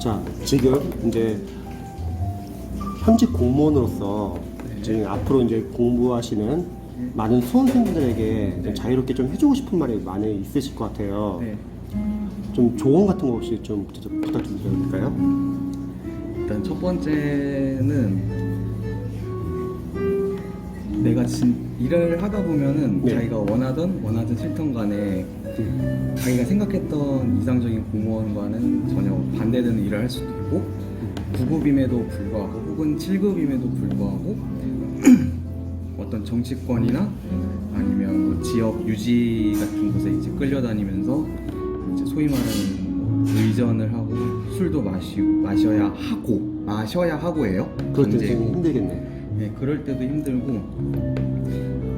자, 지금 이제 현직 공무원으로서 이제 앞으로 이제 공부하시는 많은 수험생들에게 좀 자유롭게 좀 해주고 싶은 말이 많이 있으실 것 같아요. 네. 좀 조언 같은 거 혹시 좀 부탁 좀 드려도 될까요? 일단 첫 번째는 내가 일을 하다 보면은 네. 자기가 원하든 싫든 간에 자기가 생각했던 이상적인 공무원과는 전혀 반대되는 일을 할 수도 있고 9급임에도 불구하고 혹은 7급임에도 불구하고 어떤 정치권이나 아니면 뭐 지역 유지 같은 곳에 이제 끌려다니면서 이제 소위 말하는 의전을 하고 술도 마셔야 하고예요. 그럴 때 강제고. 좀 힘들겠네. 네, 그럴 때도 힘들고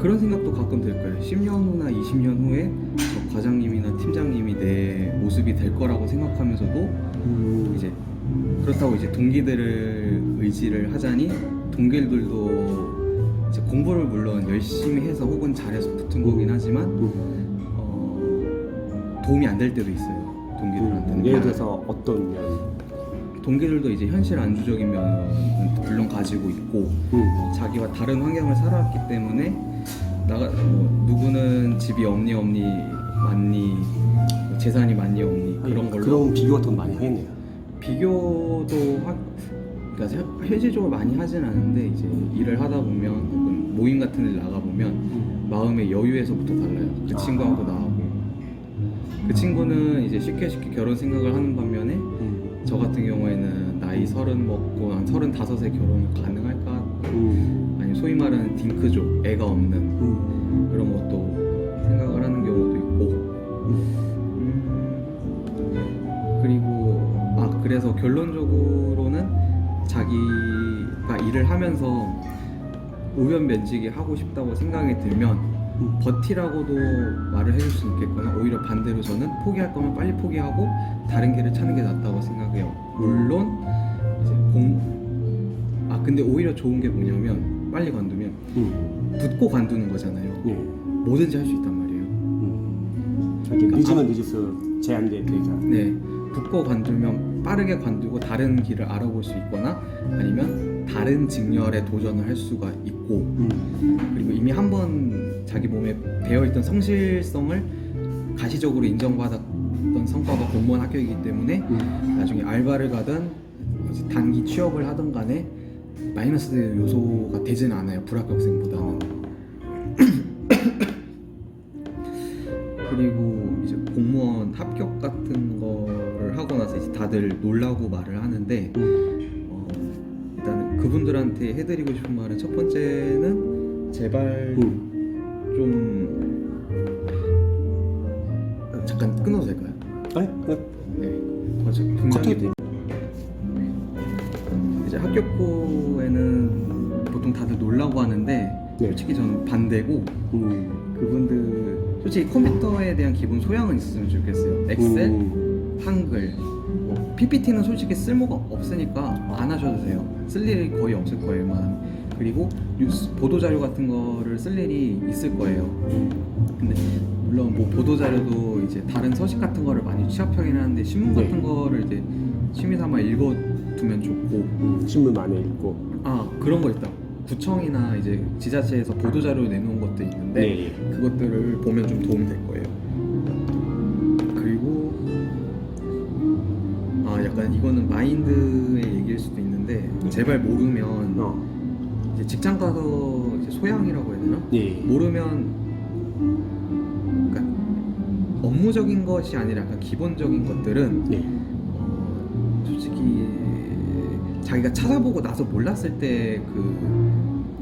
그런 생각도 가끔 들 거예요. 10년 후나 20년 후에 저 과장님이나 팀장님이 내 모습이 될 거라고 생각하면서도 이제 그렇다고 이제 동기들을 의지를 하자니 동기들도 이제 공부를 물론 열심히 해서 혹은 잘해서 붙은 거긴 하지만 도움이 안 될 때도 있어요. 동기들한테는. 예를 들어서 어떤 면? 동기들도 이제 현실 안주적인 면은 물론 가지고 있고 자기와 다른 환경을 살아왔기 때문에 누구는 집이 없니 많니 재산이 많니 없니 그런 걸로 그런 비교 같은 거 많이 하겠네요. 비교도 그러니까 실질적으로 많이 하진 않은데 이제 일을 하다 보면 혹은 모임 같은 데 나가 보면 마음의 여유에서부터 달라요. 그 친구하고 나하고 그 친구는 이제 쉽게 결혼 생각을 하는 반면에 저 같은 경우에는 나이 30 먹고 한 35에 결혼이 가능할까? 아니 소위 말하는 딩크족, 애가 없는 그런 것도 생각을 하는 경우도 있고 그리고 그래서 결론적으로는 자기가 일을 하면서 우변면직이 하고 싶다고 생각이 들면 버티라고도 말을 해줄 수 있겠거나 오히려 반대로 저는 포기할 거면 빨리 포기하고 다른 길을 찾는 게 낫다고 생각해요. 물론 이제 근데 오히려 좋은 게 뭐냐면 빨리 관두면 붙고 관두는 거잖아요. 뭐든지 할 수 있단 말이에요. 늦으면 늦을수록 제한돼 되자. 네, 붙고 관두면 빠르게 관두고 다른 길을 알아볼 수 있거나 아니면 다른 직렬에 도전을 할 수가 있고 그리고 이미 한번 자기 몸에 배어있던 성실성을 가시적으로 인정받았던 성과가 공무원 합격이기 때문에 나중에 알바를 가든 단기 취업을 하든 간에 마이너스 요소가 되지는 않아요. 불합격생보다는. 그리고 이제 공무원 합격 같은 거를 하고 나서 이제 다들 놀라고 말을 하는데 일단은 그분들한테 해드리고 싶은 말은 첫 번째는 제발 좀 잠깐 끊어도 될까요? 아니, 네. 갑자기 굉장히 이제 합격 후에는 보통 다들 놀라고 하는데 솔직히 저는 반대고 그분들 솔직히 컴퓨터에 대한 기본 소양은 있었으면 좋겠어요. 엑셀, 한글, PPT는 솔직히 쓸모가 없으니까 안 하셔도 돼요. 쓸 일이 거의 없을 거예요. 그리고 뉴스, 보도자료 같은 거를 쓸 일이 있을 거예요. 근데 물론 뭐 보도자료도 이제 다른 서식 같은 거를 많이 취합하긴 하는데 신문 같은 거를 이제 취미삼아 읽어두면 좋고 신문 많이 읽고 그런 거 있다. 구청이나 이제 지자체에서 보도자료 내놓은 것도 있는데 그것들을 보면 좀 도움 될 거예요. 그리고 약간 이거는 마인드의 얘기일 수도 있는데 제발 모르면 이제 직장 가서 이제 소양이라고 해야 되나? 모르면 그러니까 업무적인 것이 아니라 약간 기본적인 것들은 솔직히 자기가 찾아보고 나서 몰랐을 때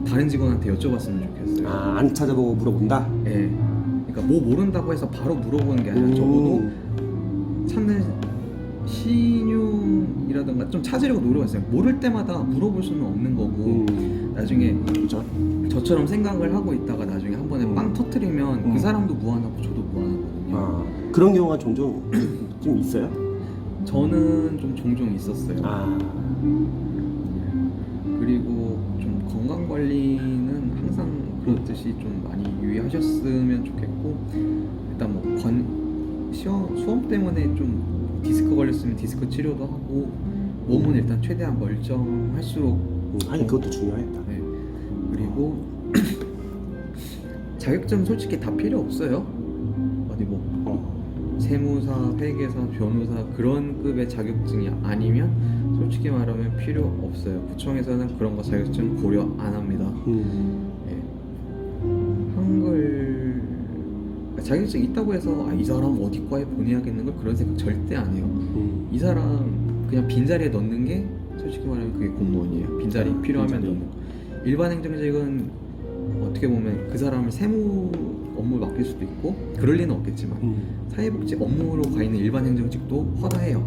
다른 직원한테 여쭤봤으면 좋겠어요. 안 찾아보고 물어본다? 네. 그러니까 뭐 모른다고 해서 바로 물어보는 게 아니라 적어도 찾는 신용이라든가 좀 찾으려고 노력했어요. 모를 때마다 물어볼 수는 없는 거고 나중에 저처럼 생각을 하고 있다가 나중에 한 번에 빵 터트리면 그 사람도 무한하고 저도 무한하거든요. 그런 경우가 종종 좀 있어요? 저는 좀 종종 있었어요. 그리고 좀 건강 관리는 항상 그렇듯이 좀 많이 유의하셨으면 좋겠고 일단 뭐 수험 때문에 좀 디스크 걸렸으면 디스크 치료도 하고 몸은 일단 최대한 멀쩡할수록 아니 그것도 중요하겠다. 네. 그리고 자격증 솔직히 다 필요 없어요. 어디 뭐 세무사, 회계사, 변호사 그런 급의 자격증이 아니면 솔직히 말하면 필요 없어요. 구청에서는 그런 거 자격증 고려 안 합니다. 예. 한글 자격증 있다고 해서 이 사람 어디 과에 보내야겠는 걸 그런 생각 절대 안 해요. 이 사람 그냥 빈자리에 넣는 게 솔직히 말하면 그게 공무원이에요. 빈자리 필요하면 빈자리. 넣는 거. 일반 행정직은 어떻게 보면 그 사람을 세무 업무 맡길 수도 있고 그럴 리는 없겠지만 사회복지 업무로 가 있는 일반 행정직도 허다해요.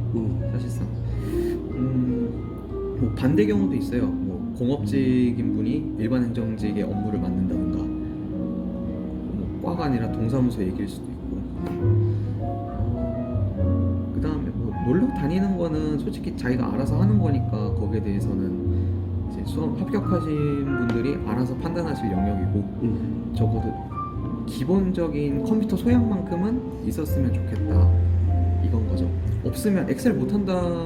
사실상 뭐 반대 경우도 있어요. 뭐 공업직인 분이 일반 행정직의 업무를 맡는다든가 뭐 과가 아니라 동사무소 얘기일 수도 있고 그 다음에 뭐 놀러 다니는 거는 솔직히 자기가 알아서 하는 거니까 거기에 대해서는 이제 수험 합격하신 분들이 알아서 판단하실 영역이고 적어도 기본적인 컴퓨터 소양만큼은 있었으면 좋겠다 이건 거죠. 없으면 엑셀 못한다고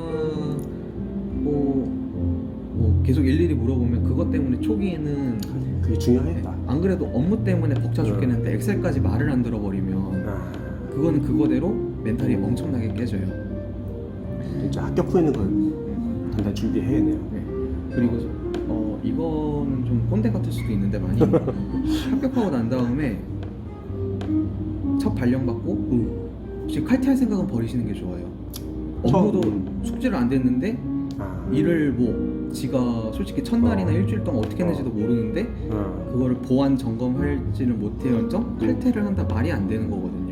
뭐 계속 일일이 물어보면 그것 때문에 초기에는 그게 중요하겠다. 안 그래도 업무 때문에 벅차 죽겠는데 엑셀까지 말을 안 들어버리면 그거는 그거대로 멘탈이 엄청나게 깨져요. 진짜 합격 후에는 그걸 단단히 준비해야겠네요. 네. 그리고 이거는 좀 꼰대 같을 수도 있는데 많이 합격하고 난 다음에 첫 발령 받고 혹시 칼퇴할 생각은 버리시는 게 좋아요. 업무도 숙제를 안 됐는데 일을 뭐 지가 솔직히 첫날이나 일주일 동안 어떻게 했는지도 모르는데 그거를 보완 점검할지를 못해서 칼퇴를 한다 말이 안 되는 거거든요.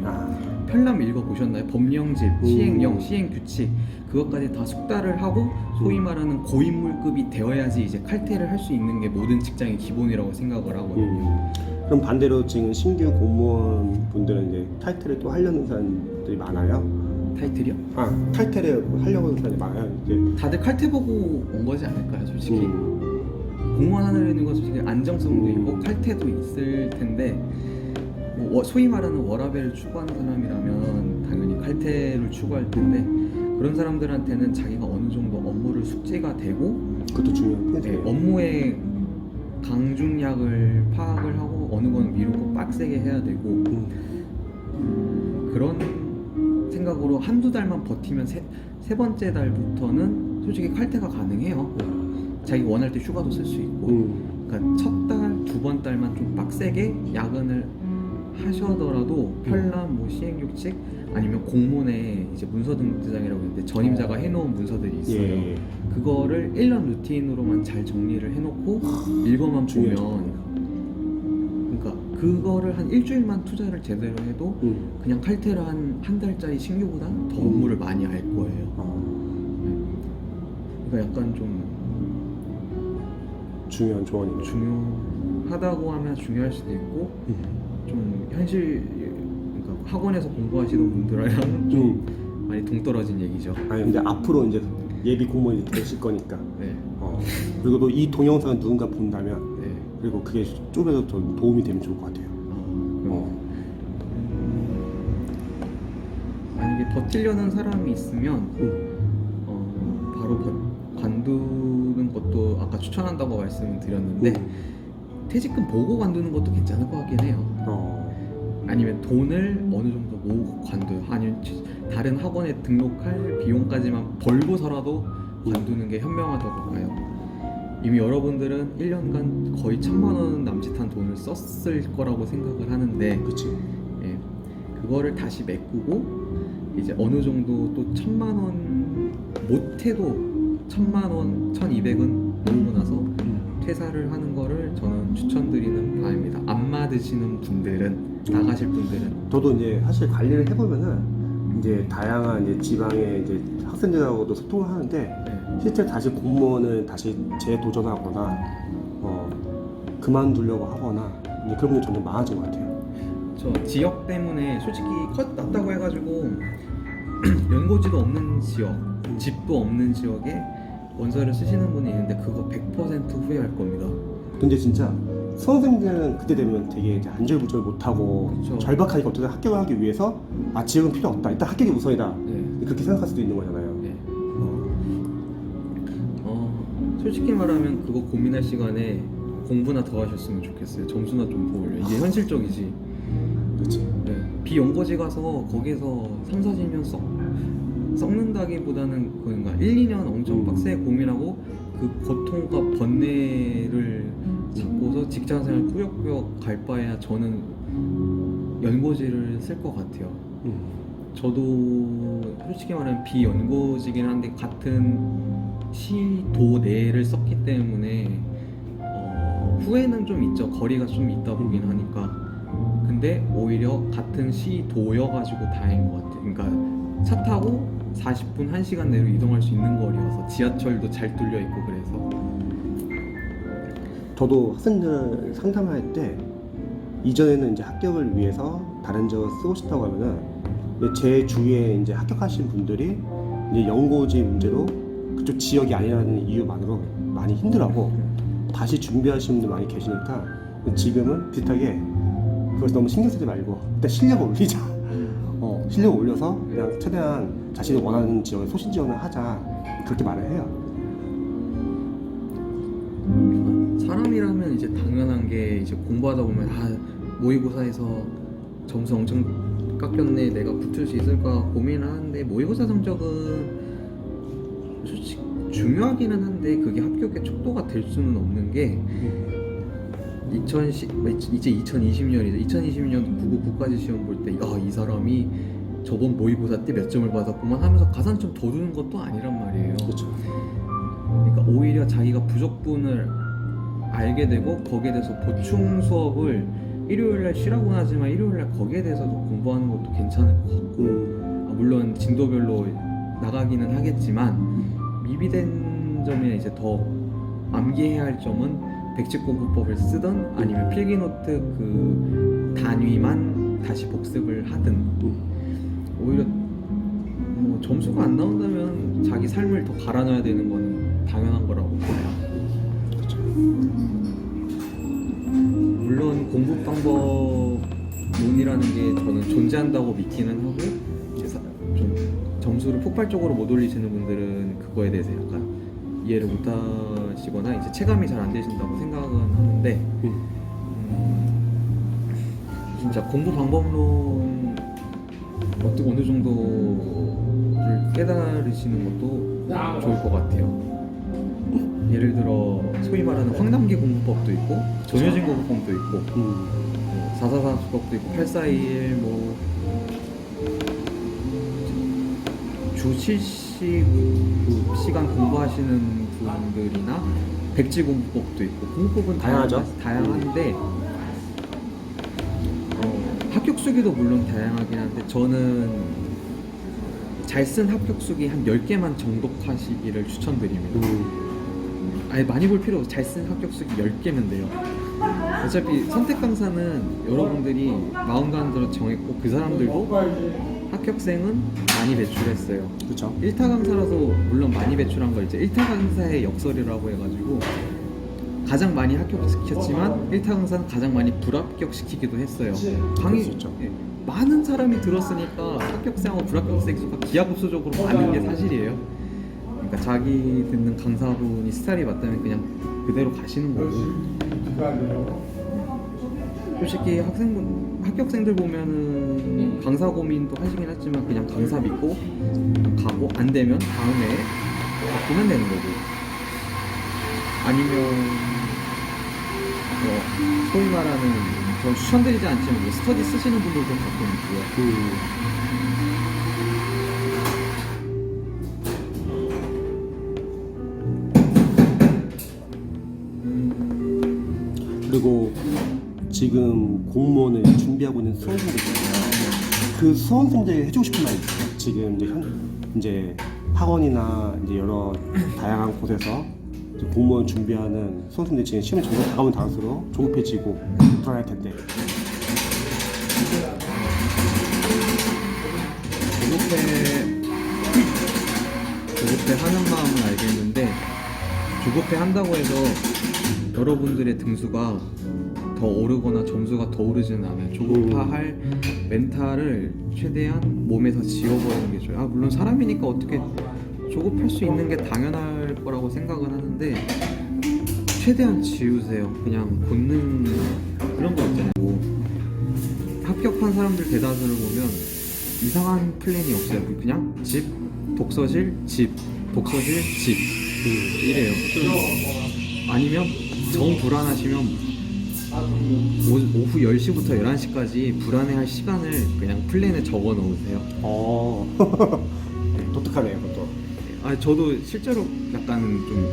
편람 읽어보셨나요? 법령집, 시행령, 시행규칙 그것까지 다 숙달을 하고 소위 말하는 고인물급이 되어야지 이제 칼퇴를 할 수 있는 게 모든 직장의 기본이라고 생각을 하거든요. 그럼 반대로 지금 신규 공무원 분들은 이제 타이틀을 또 하려는 사람들이 많아요? 타이틀이요? 타이틀을 하려고 하는 사람이 많아요. 이제 다들 칼퇴 보고 온 거지 않을까요, 솔직히? 공무원 하는 건 솔직히 안정성도 있고 칼퇴도 있을 텐데 뭐 소위 말하는 워라밸을 추구하는 사람이라면 당연히 칼퇴를 추구할 텐데 그런 사람들한테는 자기가 어느 정도 업무를 숙지가 되고 그것도 중요한 포인트예요. 업무의 강중약을 파악을 하고 어느 건 미루고 빡세게 해야 되고 그런 생각으로 한두 달만 버티면 세 번째 달부터는 솔직히 칼퇴가 가능해요. 자기가 원할 때 휴가도 쓸 수 있고 그러니까 첫 달, 두 번 달만 좀 빡세게 야근을 하셔더라도 편람, 뭐 시행규칙 아니면 공문에 이제 문서 등록대장이라고 있는데 전임자가 해놓은 문서들이 있어요. 예. 그거를 1년 루틴으로만 잘 정리를 해놓고 읽어만 보면 그러니까 그거를 한 일주일만 투자를 제대로 해도 그냥 칼퇴를 한 달짜리 신규보다 더 업무를 많이 알 거예요. 그러니까 약간 좀 중요한 조언이네요. 중요하다고 하면 중요할 수도 있고 좀 현실 그러니까 학원에서 공부하시는 분들이랑 좀 많이 동떨어진 얘기죠. 아니 근데 앞으로 이제 예비 공무원이 되실 거니까. 네. 그리고 또 이 동영상을 누군가 본다면 네. 그리고 그게 좀이라도 더 도움이 되면 좋을 것 같아요. 만약에 버틸려는 사람이 있으면 바로 관두는 것도 아까 추천한다고 말씀을 드렸는데 퇴직금 보고 관두는 것도 괜찮을 것 같긴 해요. 아니면 돈을 어느 정도 모으고 관둬요. 아니면 다른 학원에 등록할 비용까지만 벌고서라도 관두는 게 현명하다고 봐요. 이미 여러분들은 1년간 거의 1,000만 원 남짓한 돈을 썼을 거라고 생각을 하는데 그렇지. 예, 그거를 다시 메꾸고 이제 어느 정도 또 1,000만 원 못해도 1,000만 원, 1,200은 모으고 나서 퇴사를 하는 거를 저는 추천드리는 바입니다. 안 맞으시는 분들은 나가실 분들은 저도 이제 사실 관리를 해보면은 이제 다양한 이제 지방의 이제 학생들하고도 소통을 하는데 네. 실제 다시 공무원을 다시 재도전하거나 그만두려고 하거나 이제 그런 분이 점점 많아진 것 같아요. 저 지역 때문에 솔직히 컷 났다고 해가지고 연고지도 없는 지역, 집도 없는 지역에 원서를 쓰시는 분이 있는데 그거 100% 후회할 겁니다. 근데 진짜 수험생들은 그때 되면 되게 이제 안절부절 못하고 그쵸. 절박하니까 어떻게 합격을 하기 위해서 지역은 필요 없다. 일단 합격이 우선이다. 네. 그렇게 생각할 수도 있는 거잖아요. 네. 솔직히 말하면 그거 고민할 시간에 공부나 더 하셨으면 좋겠어요. 점수나 좀 보려. 이게 현실적이지. 그렇지. 네. 비연고지 가서 거기서 3, 4지면 썩는다기보다는 그러니까 1, 2년 엄청 빡세게 고민하고 그 고통과 번뇌를 잡고서 직장생활 꾸역꾸역 갈 바에야 저는 연고지를 쓸 것 같아요. 저도 솔직히 말하면 비연고지긴 한데 같은 시도 내를 썼기 때문에 후회는 좀 있죠. 거리가 좀 있다 보긴 하니까. 근데 오히려 같은 시도여가지고 다행인 것 같아요. 그러니까 차 타고 40분, 1시간 내로 이동할 수 있는 거리여서 지하철도 잘 뚫려 있고 그래서. 저도 학생들 상담할 때 이전에는 이제 합격을 위해서 다른 지역을 쓰고 싶다고 하면은 제 주위에 이제 합격하신 분들이 이제 연고지 문제로 그쪽 지역이 아니라는 이유만으로 많이 힘들어하고 다시 준비하시는 분들 많이 계시니까 지금은 비슷하게 그걸 너무 신경 쓰지 말고 일단 실력을 올리자. 실력을 올려서 그냥 최대한 자신이 원하는 지역에 소신 지원을 하자 그렇게 말을 해요. 사람이라면 이제 당연한 게 이제 공부하다 보면 모의고사에서 점수 엄청 깎였네, 내가 붙을 수 있을까 고민을 하는데 모의고사 성적은 솔직히 중요하기는 한데 그게 합격의 촉도가 될 수는 없는 게 이제 2020년이죠. 2020년 국어 국가지 시험 볼 때 이 사람이 저번 모의고사 때 몇 점을 받았구만 하면서 가산점 더 주는 것도 아니란 말이에요. 그렇죠. 그러니까 오히려 자기가 부족분을 알게 되고 거기에 대해서 보충 수업을 일요일날 쉬라고는 하지만 일요일날 거기에 대해서도 공부하는 것도 괜찮을 것 같고 물론 진도별로 나가기는 하겠지만 미비된 점에 이제 더 암기해야 할 점은 백지공부법을 쓰던 아니면 필기노트 그 단위만 다시 복습을 하든 오히려 뭐 점수가 안 나온다면 자기 삶을 더 갈아넣어야 되는 건 당연한 거라고 봐요. 물론 공부 방법론이라는 게 저는 존재한다고 믿기는 하고 이제 좀 점수를 폭발적으로 못 올리시는 분들은 그거에 대해서 약간 이해를 못 하시거나 이제 체감이 잘 안 되신다고 생각은 하는데 진짜 공부 방법론 어느 정도를 깨달으시는 것도 좋을 것 같아요. 예를 들어 소위 말하는 황남기 공부법도 있고 전효진 공부법도 있고 444 수법도 있고 8421 뭐 주 70시간 공부하시는 분들이나 백지 공부법도 있고 공부법은 다양하죠. 다양한데 합격 수기도 물론 다양하긴 한데 저는 잘 쓴 합격 수기 한 10개만 정독하시기를 추천드립니다. 아예 많이 볼 필요 없어. 잘 쓴 합격 수기 10개면 돼요. 어차피 선택 강사는 여러분들이 마음 가는 대로 정했고 그 사람들도 합격생은 많이 배출했어요. 그렇죠. 1타 강사라서 물론 많이 배출한 거 이제 1타 강사의 역설이라고 해가지고 가장 많이 합격시켰지만 1타 강사는 가장 많이 불합격시키기도 했어요. 그럴 수 있죠. 많은 사람이 들었으니까 합격생하고 불합격생 수가 기하급수적으로 많은 게 사실이에요. 그러니까 자기 듣는 강사분이 스타일이 맞다면 그냥 그대로 가시는 거고. 솔직히 합격생들 보면은 강사 고민도 하시긴 했지만 그냥 강사 믿고 가고 안 되면 다음에 바꾸면 되는 거고. 아니면 소위 말하는 전 추천드리지 않지만 스터디 쓰시는 분들도 가끔 있고요. 그리고 지금 공무원을 준비하고 있는 수험생들 있잖아요. 그 수험생들이 해주고 싶은 말이 있어요. 지금 이제 학원이나 이제 여러 다양한 곳에서 이제 공무원 준비하는 수험생들이 지금 시험이 점점 다가오면 다갈수록 조급해지고 불안할 텐데. 조급해 하는 마음은 알겠는데 조급해 한다고 해서 여러분들의 등수가 더 오르거나 점수가 더 오르지는 않아요. 조급할 멘탈을 최대한 몸에서 지워버리는 게 좋아요. 물론 사람이니까 어떻게 조급할 수 있는 게 당연할 거라고 생각은 하는데 최대한 지우세요. 그냥 본능 그런 거 있잖아요. 뭐 합격한 사람들 대다수를 보면 이상한 플랜이 없어요. 그냥 집, 독서실, 집, 독서실, 집 이래요. 아니면 정 불안하시면 오후 10시부터 11시까지 불안해할 시간을 그냥 플랜에 적어 놓으세요. 독특하네요, 그것도. 저도 실제로 약간 좀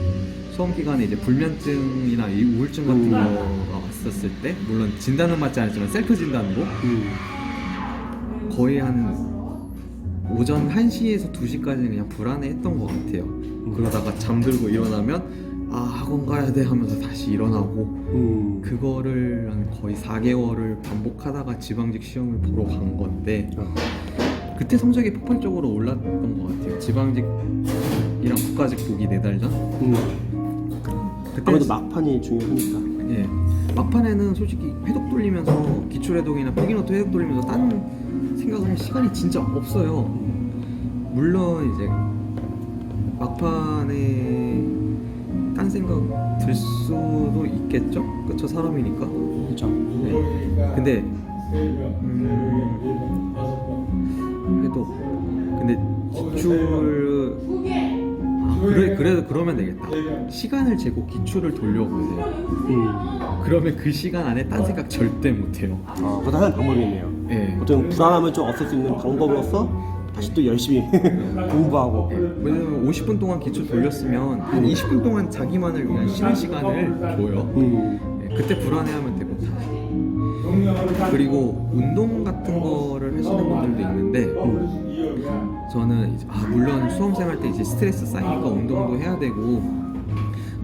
수험 기간에 이제 불면증이나 이 우울증 같은 거가 왔었을 때, 물론 진단은 맞지 않았지만 셀프 진단으로 거의 한 오전 1시에서 2시까지는 그냥 불안해했던 것 같아요. 그러다가 잠들고 일어나면 학원 가야 돼 하면서 다시 일어나고 그거를 한 거의 4개월을 반복하다가 지방직 시험을 보러 간 건데 그때 성적이 폭발적으로 올랐던 것 같아요. 지방직이랑 국가직 보기 4달 전. 아무래도 막판이 중요하니까. 예, 막판에는 솔직히 회독 돌리면서 기출회독이나 필기노트 회독 돌리면서 딴 생각을 할 시간이 진짜 없어요. 물론 이제 막판에 딴 생각 들 수도 있겠죠? 그쵸, 사람이니까. 그렇죠. 네. 근데 근데 기출 그래도 그러면 되겠다. 시간을 재고 기출을 돌려보세요. 그러면 그 시간 안에 딴 생각 절대 못해요. 그것도 하나의 방법이네요. 네. 보통 불안함을 좀 없앨 수 있는 방법으로서 다시 또 열심히 공부하고. 왜냐면 50분 동안 기출 돌렸으면 한 20분 동안 자기만을 위한 쉬는 시간을 줘요. 네, 그때 불안해하면 되고. 그리고 운동 같은 거를 하시는 분들도 있는데 저는 이제 물론 수험생 할 때 이제 스트레스 쌓이니까 운동도 해야 되고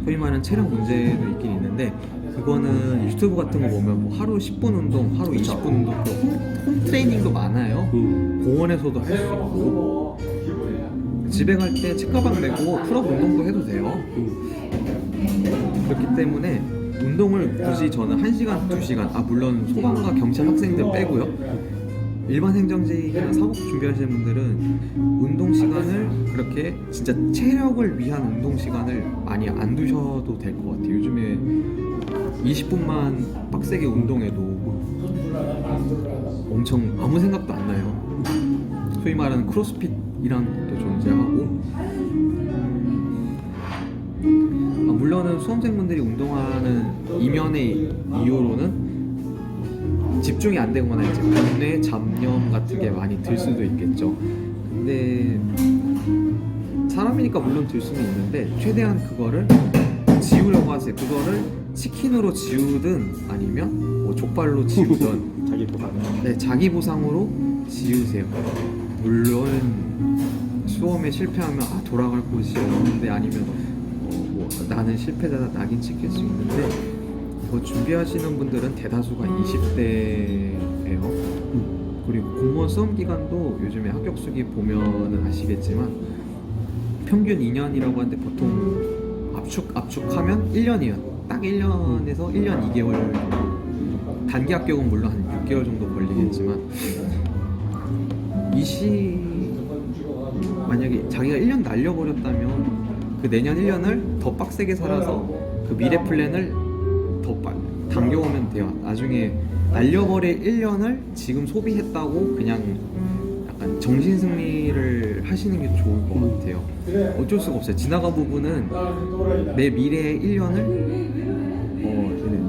소위 말하는 체력 문제도 있긴 있는데 그거는 유튜브 같은 거 보면 뭐 하루 10분 운동, 하루 20분 운동, 홈 트레이닝도 많아요. 공원에서도 할 수 있고 집에 갈 때 책가방 메고 풀업 운동도 해도 돼요. 그렇기 때문에 운동을 굳이 저는 1시간, 2시간 물론 소방과 경찰 학생들 빼고요. 일반 행정직이나 사법 준비하시는 분들은 운동 시간을 그렇게 진짜 체력을 위한 운동 시간을 많이 안 두셔도 될 것 같아요. 요즘에 20분만 빡세게 운동해도 엄청 아무 생각도 안 나요. 소위 말하는 크로스핏이라는 것도 존재하고 물론은 수험생분들이 운동하는 이면의 이유로는 집중이 안 되거나 이제 감뇌, 잡념 같은 게 많이 들 수도 있겠죠. 근데 사람이니까 물론 들 수는 있는데 최대한 그거를 지우려고 하세요. 그거를 치킨으로 지우든 아니면 뭐 족발로 지우든 자기 보상. 네, 자기 보상으로 지우세요. 물론 수험에 실패하면 돌아갈 곳이 없는데 아니면 뭐 나는 실패자다 낙인 찍힐 수 있는데 이거 준비하시는 분들은 대다수가 20대예요. 그리고 공무원 수험 기간도 요즘에 합격수기 보면은 아시겠지만 평균 2년이라고 하는데 보통 압축하면 1년이에요. 딱 1년에서 1년 2개월 정도. 단기 합격은 물론 한 6개월 정도 걸리겠지만 만약에 자기가 1년 날려버렸다면 그 내년 1년을 더 빡세게 살아서 그 미래 플랜을 더 당겨오면 돼요. 나중에 날려버릴 1년을 지금 소비했다고 그냥 약간 정신승리를 하시는 게 좋을 것 같아요. 어쩔 수가 없어요. 지나간 부분은 내 미래의 1년을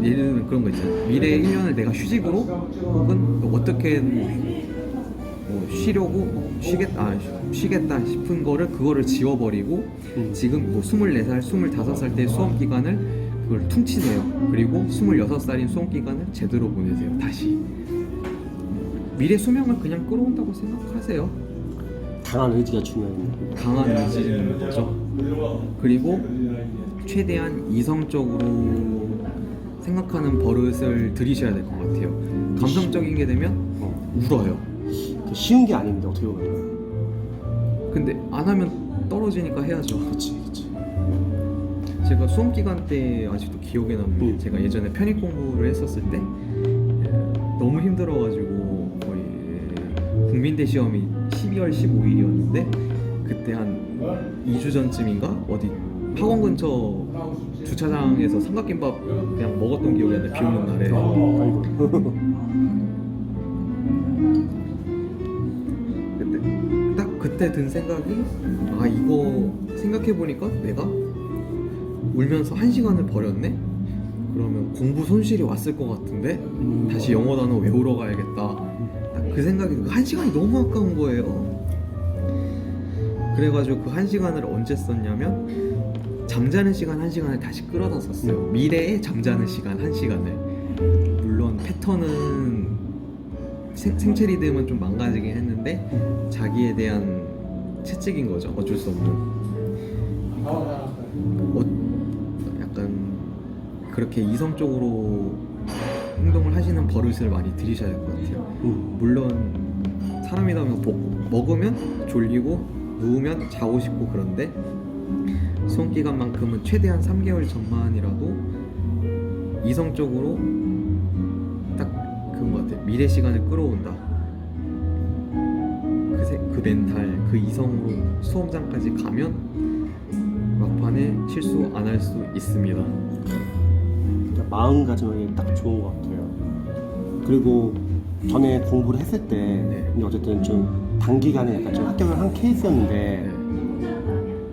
예를 들면 그런 거 있잖아요. 미래의 1년을 내가 휴직으로 혹은 어떻게 쉬겠다 싶은 그거를 지워버리고 지금 뭐 24살, 25살 때 수험 기간을 그걸 퉁치세요. 그리고 26살인 수험 기간을 제대로 보내세요. 다시 미래 수명을 그냥 끌어온다고 생각하세요. 강한 의지가 중요해요. 강한 의지인 거죠. 그리고 최대한 이성적으로 생각하는 버릇을 들이셔야 될 것 같아요. 감성적인 게 되면 울어요. 쉬운 게 아닌데 어떻게 보면. 근데 안 하면 떨어지니까 해야죠. 그렇지. 제가 수험 기간 때 아직도 기억에 남는 게 제가 예전에 편입 공부를 했었을 때 너무 힘들어가지고 거의 국민대 시험이 12월 15일이었는데 그때 한 2주 전쯤인가 어디 학원 근처 주차장에서 삼각김밥 그냥 먹었던 기억이 나는데 비 오는 날에 그때 든 생각이 아 이거 생각해보니까 내가 울면서 1시간을 버렸네? 그러면 공부 손실이 왔을 것 같은데 다시 영어 단어 외우러 가야겠다. 딱 그 생각이 1시간이 너무 아까운 거예요. 그래가지고 그 1시간을 언제 썼냐면 잠자는 시간 1시간을 다시 끌어다 썼어요. 미래의 잠자는 시간 1시간을. 물론 패턴은 생체 리듬은 좀 망가지긴 했는데 자기에 대한 채찍인 거죠. 어쩔 수 없는. 약간 그렇게 이성적으로 행동을 하시는 버릇을 많이 들이셔야 될 것 같아요. 물론 사람이라면 먹으면 졸리고 누우면 자고 싶고 그런데 수험 기간만큼은 최대한 3개월 전만이라도 이성적으로 딱 그런 것 같아요. 미래 시간을 끌어온다. 그 멘탈, 그 이성으로 수험장까지 가면 막판에 실수 안 할 수 있습니다. 마음가짐이 딱 좋은 것 같아요. 그리고 전에 공부를 했을 때 어쨌든 좀 단기간에 약간 좀 합격을 한 케이스였는데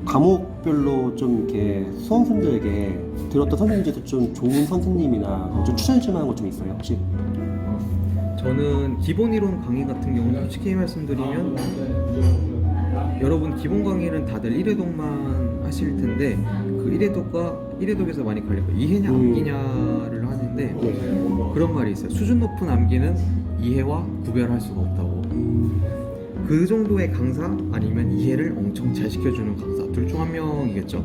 과목별로 좀 이렇게 수험생들에게 들었던 선생님 중에서 좀 좋은 선생님이나 좀 추천해 줄 만한 것 좀 있어요 혹시? 저는 기본 이론 강의 같은 경우는 솔직히 말씀드리면 여러분 기본 강의는 다들 1회독만 하실 텐데 그 1회독에서 많이 걸릴 거예요. 이해냐 암기냐를 하는데 그런 말이 있어요. 수준 높은 암기는 이해와 구별할 수가 없다고. 그 정도의 강사 아니면 이해를 엄청 잘 시켜주는 강사 둘 중 한 명이겠죠.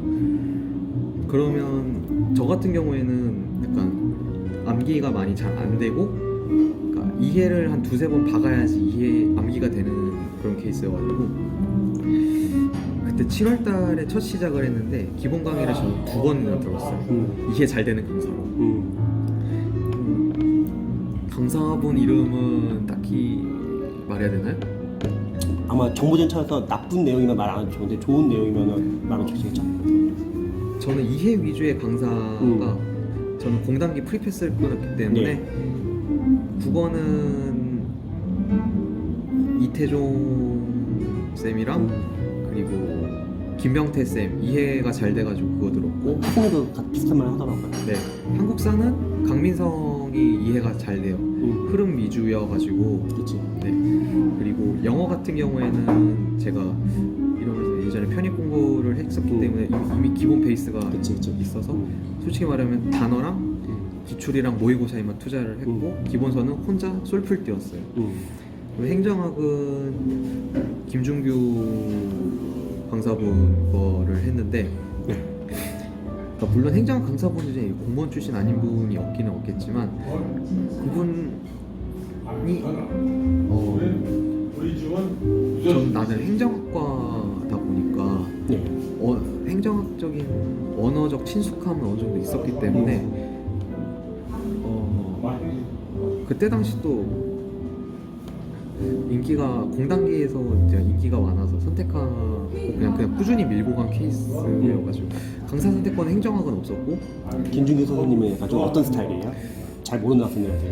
그러면 저 같은 경우에는 약간 암기가 많이 잘 안 되고 그러니까 이해를 한 두세 번 박아야지 암기가 되는 그런 케이스여가지고 그때 7월 달에 첫 시작을 했는데 기본 강의를 저는 2번이나 들었어요. 이해 잘 되는 강사로. 강사분 이름은 딱히 말해야 되나요? 아마 정보전차에서 나쁜 내용이면 말 안 해도 좋은데 좋은 내용이면 말을 주시겠죠? 저는 이해 위주의 강사가 저는 공단기 프리패스를 끊었기 때문에 9번은 이태종 쌤이랑 그리고 김병태 쌤 이해가 잘 돼가지고 그거 들었고 학생도 비슷한 말 하더라고요. 네, 한국사는 강민성이 이해가 잘 돼요. 흐름 위주여가지고 그렇지. 네. 그리고 영어 같은 경우에는 제가 이러면서 예전에 편입 공부를 했었기 때문에 이미 기본 베이스가 있어서 솔직히 말하면 단어랑 기출이랑 모의고사에만 투자를 했고 기본서는 혼자 솔풀 띄웠어요. 그리고 행정학은 김준규 강사분 거를 했는데 그러니까 물론 행정학 강사분 중에 공무원 출신 아닌 분이 없기는 없겠지만 그분이 전 나는 행정학과다 보니까 행정학적인 언어적 친숙함은 어느 정도 있었기 때문에 그때 당시 또 인기가 공단기에서 인기가 많아서 선택하고 그냥 꾸준히 밀고 간 케이스여가지고 강사 선택권 행정학은 없었고. 김준규 선생님은 약간 좀 어떤 스타일이에요? 잘 모르는 학생들한테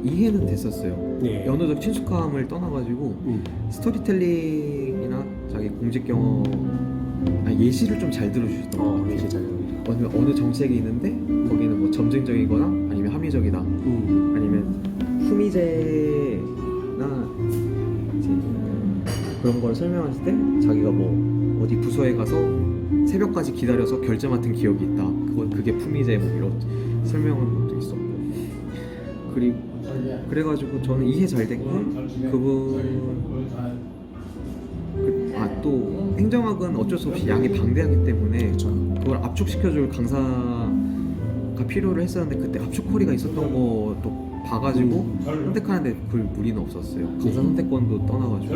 이해는 됐었어요. 네. 언어적 친숙함을 떠나가지고 스토리텔링이나 자기 공직 경험 예시를 좀 잘 들어주셨던 것 같아요. 예시 잘 어느 정책이 있는데 거기는 뭐 점증적이거나 아니면 합리적이다 아니면 후미제나 이제 그런 걸 설명하실 때 자기가 뭐 어디 부서에 가서 새벽까지 기다려서 결제 맡은 기억이 있다. 그게 푸미제 뭐 이런 설명한 것도 있었고 그래가지고 저는 이해 잘 됐고 또 행정학은 어쩔 수 없이 양이 방대하기 때문에 그걸 압축시켜줄 강사가 필요를 했었는데 그때 압축코리가 있었던 것도 봐가지고 선택하는데 별 무리는 없었어요. 강사 선택권도 떠나가지고.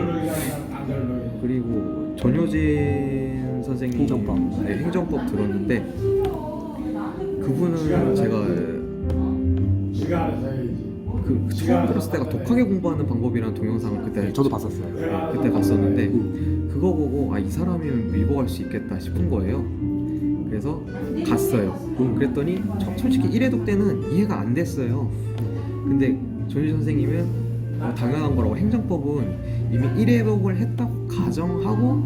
그리고 전효진 선생님 행정법 들었는데 그분은 제가 그 처음 들었을 때가 독하게 공부하는 방법이라는 동영상을 그때 저도 봤었어요. 그때 봤었는데 그거 보고 이 사람이면 읽어갈 수 있겠다 싶은 거예요. 그래서 갔어요. 그랬더니 솔직히 1회독 때는 이해가 안 됐어요. 근데 조윤 선생님은 당연한 거라고, 행정법은 이미 1회독을 했다고 가정하고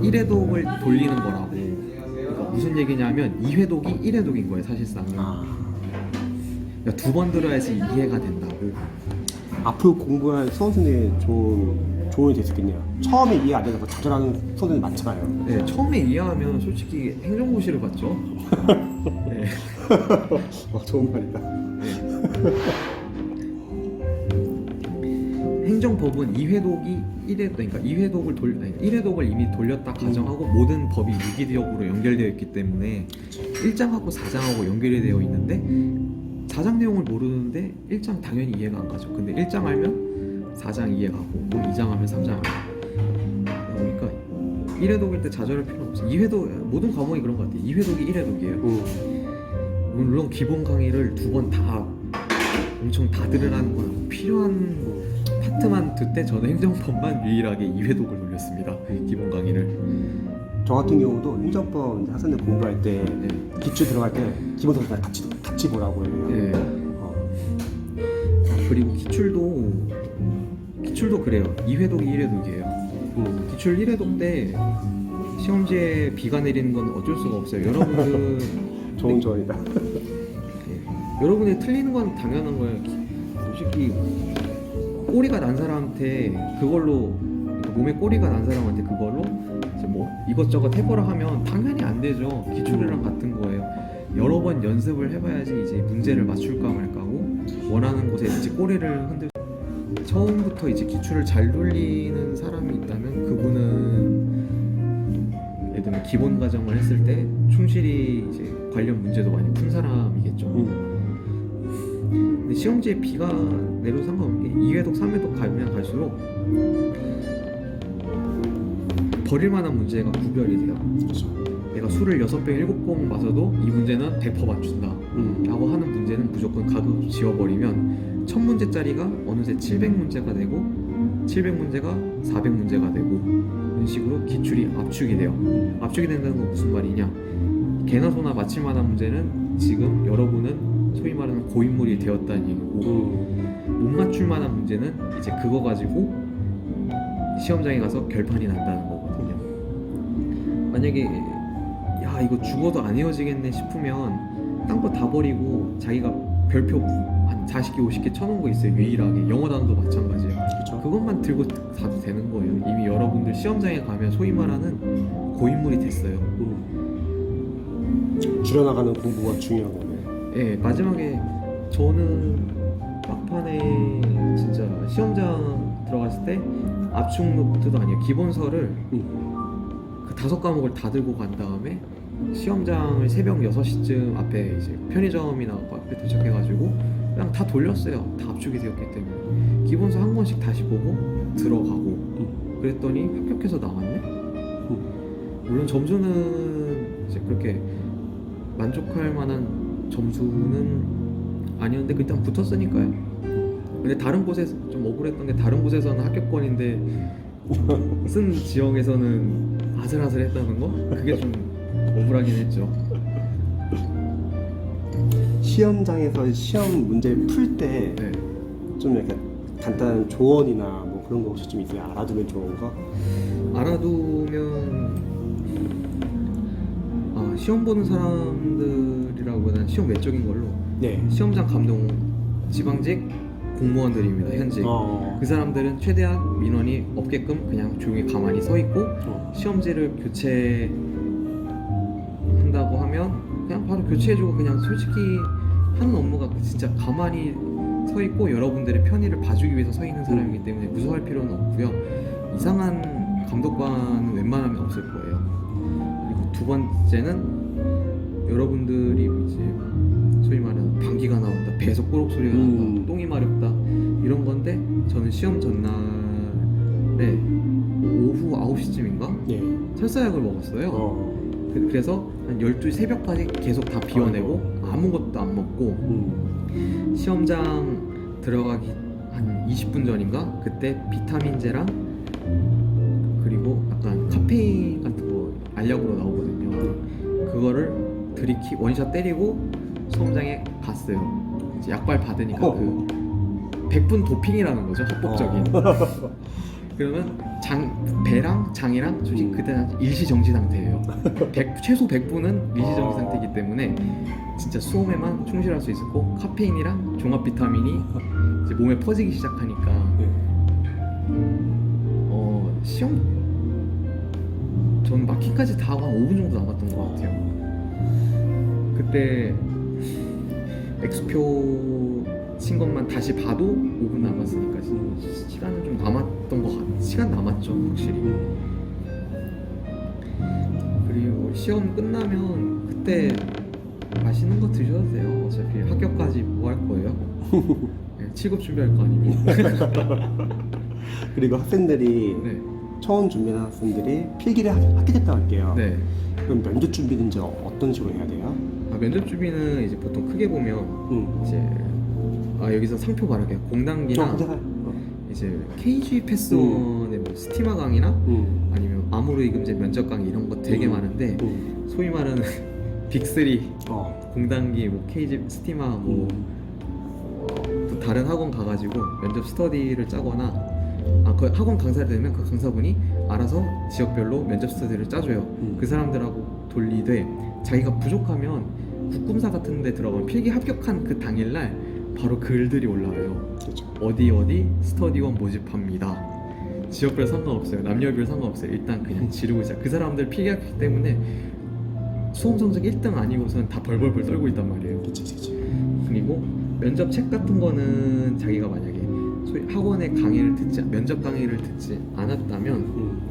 1회독을 돌리는 거라고. 그러니까 무슨 얘기냐면 2회독이 1회독인 거예요, 사실상. 그러니까 2번 들어야지 이해가 된다고. 앞으로 공부할 수험생들이 좋은 될 수 있겠네요. 처음에 이해 안 돼서 좌절하는 수험생들 많잖아요. 네, 처음에 이해하면 솔직히 행정고시를 봤죠. 네. 좋은 말이다. 행정법은 2회독이 1회, 그러니까 1회독을 이미 돌렸다 가정하고 모든 법이 유기적으로 연결되어 있기 때문에 1장하고 4장하고 연결이 되어 있는데 4장 내용을 모르는데 1장 당연히 이해가 안 가죠. 근데 1장 알면 4장 이해가고 2장 하면 3장 알고. 그러니까 1회독일 때 좌절할 필요 없어. 2회독 모든 과목이 그런 것 같아요. 2회독이 1회독이에요. 물론 기본 강의를 2번 다 엄청 다 들으라는 건 필요한 파트만 듣때 저는 행정법만 유일하게 2회독을 돌렸습니다. 기본 강의를. 저 같은 경우도 행정법 이제 학생들 공부할 때 기출 들어갈 때 기본서를 같이 보라고 해요. 네. 그리고 기출도 그래요. 2회독이 1회독이에요. 기출 1회독 때 시험지에 비가 내리는 건 어쩔 수가 없어요. 여러분들 좋은 조언이다. 여러분이 틀리는 건 당연한 거예요. 솔직히 꼬리가 난 사람한테 그걸로, 그러니까 몸에 꼬리가 난 사람한테 그걸로 이제 뭐 이것저것 해보라 하면 당연히 안 되죠. 기출이랑 같은 거예요. 여러 번 연습을 해봐야지 이제 문제를 맞출까 말까고 원하는 곳에 이제 꼬리를 흔들. 처음부터 이제 기출을 잘 돌리는 사람이 있다면 그분은 예를 들면 기본 과정을 했을 때 충실히 이제 관련 문제도 많이 푼 사람이겠죠. 근데 시험지에 비가 내려도 상관없게 2회독, 3회독 가면 갈수록 버릴 만한 문제가 구별이 돼요. 내가 술을 6병, 7병 마셔도 이 문제는 100% 맞춘다 라고 하는 문제는 무조건 가급 지워버리면 1000문제짜리가 어느새 700문제가 되고 700문제가 400문제가 되고 이런 식으로 기출이 압축이 돼요. 압축이 된다는 건 무슨 말이냐, 개나 소나 맞힐 만한 문제는 지금 여러분은 소위 말하는 고인물이 되었다는 얘기고 못 맞출 만한 문제는 이제 그거 가지고 시험장에 가서 결판이 난다는 거거든요. 만약에 야 이거 죽어도 안 헤어지겠네 싶으면 딴 거 다 버리고 자기가 별표 한 40개 50개 쳐놓은 거 있어요. 유일하게 영어 단어도 마찬가지예요. 그쵸? 그것만 들고 가도 되는 거예요. 이미 여러분들 시험장에 가면 소위 말하는 고인물이 됐어요. 줄여나가는 공부가 중요한 거네. 예, 마지막에 저는 막판에 진짜 시험장 들어갔을 때 압축 노트도 아니에요. 기본서를 그 5과목을 다 들고 간 다음에 시험장을 새벽 6시쯤 앞에 이제 편의점이나 앞에 도착해가지고 그냥 다 돌렸어요. 다 압축이 되었기 때문에 기본서 한 권씩 다시 보고 들어가고 그랬더니 합격해서 나왔네. 물론 점수는 이제 그렇게 만족할 만한 점수는 아니었는데 그때 붙었으니까요. 근데 다른 곳에서 좀 억울했던 게 다른 곳에서는 합격권인데 쓴 지역에서는 아슬아슬했다는 거? 그게 좀 억울하긴 했죠. 시험장에서 시험 문제 풀 때 좀 네. 이렇게 간단한 조언이나 뭐 그런 거 혹시 좀 있어요? 알아두면 좋은 거? 알아두면 시험 보는 사람들이라기보다는 시험 외적인 걸로 네. 시험장 감독 지방직 공무원들입니다. 현직 그 사람들은 최대한 민원이 없게끔 그냥 조용히 가만히 서 있고 시험지를 교체한다고 하면 그냥 바로 교체해주고 그냥 솔직히 하는 업무가 진짜 가만히 서 있고 여러분들의 편의를 봐주기 위해서 서 있는 사람이기 때문에 무서워할 필요는 없고요. 이상한 감독관은 웬만하면 없을 거예요. 그리고 두 번째는 여러분들이 이제 소위 말하는 방귀가 나온다, 배에서 꼬록 소리가 난다, 똥이 마렵다 이런 건데 저는 시험 전날에 오후 9시쯤인가 네. 설사약을 먹었어요. 그래서 한 12시 새벽까지 계속 다 비워내고 아무것도 안 먹고 시험장 들어가기 한 20분 전인가 그때 비타민제랑 그리고 약간 카페인 같은 거 알약으로 나오거든요. 그거를 원샷 때리고 수험장에 갔어요. 이제 약발 받으니까 그 100분 도핑이라는 거죠, 합법적인. 그러면 배랑 장이랑 솔직히 그때는 일시정지 상태예요. 최소 100분은 일시정지 상태이기 때문에 진짜 수험에만 충실할 수 있었고, 카페인이랑 종합 비타민이 이제 몸에 퍼지기 시작하니까 시험 저는 마킹까지 다 하고 한 5분 정도 남았던 것 같아요. 그때 X표 친 것만 다시 봐도 5분 남았으니까 시간은 좀 남았던 것 같아요. 시간 남았죠, 확실히. 그리고 시험 끝나면 그때 맛있는 거 드셔도 돼요. 어차피 합격까지 뭐 할 거예요? 네, 7급 준비할 거 아니에요? 그리고 학생들이 네. 처음 준비하는 학생들이 필기를 합격했다고 할게요. 네. 그럼 면접 준비는 이제 어떤 식으로 해야 돼요? 면접 준비는 이제 보통 크게 보면 이제 여기서 상표 말할게요. 공단기나 이제 KG 패스원의 뭐 스티마 강의나 아니면 아모르 이금제 면접 강의 이런 거 되게 많은데 소위 말하는 빅3 공단기, 뭐 KG, 스티마 또 다른 학원 가가지고 면접 스터디를 짜거나 그 학원 강사를 되면 그 강사분이 알아서 지역별로 면접 스터디를 짜줘요. 그 사람들하고 돌리되 자기가 부족하면 국금사 같은 데 들어가면 필기 합격한 그 당일날 바로 글들이 올라와요. 그렇죠. 어디 스터디원 모집합니다. 지역별 상관없어요. 남녀별 상관없어요. 일단 그냥 지르고 시작. 그 사람들 필기했기 때문에 수험 성적 1등 아니고서는 다 벌벌벌 떨고 있단 말이에요. 그치. 그리고 면접 책 같은 거는 자기가 만약에 소위 학원의 강의를 면접 강의를 듣지 않았다면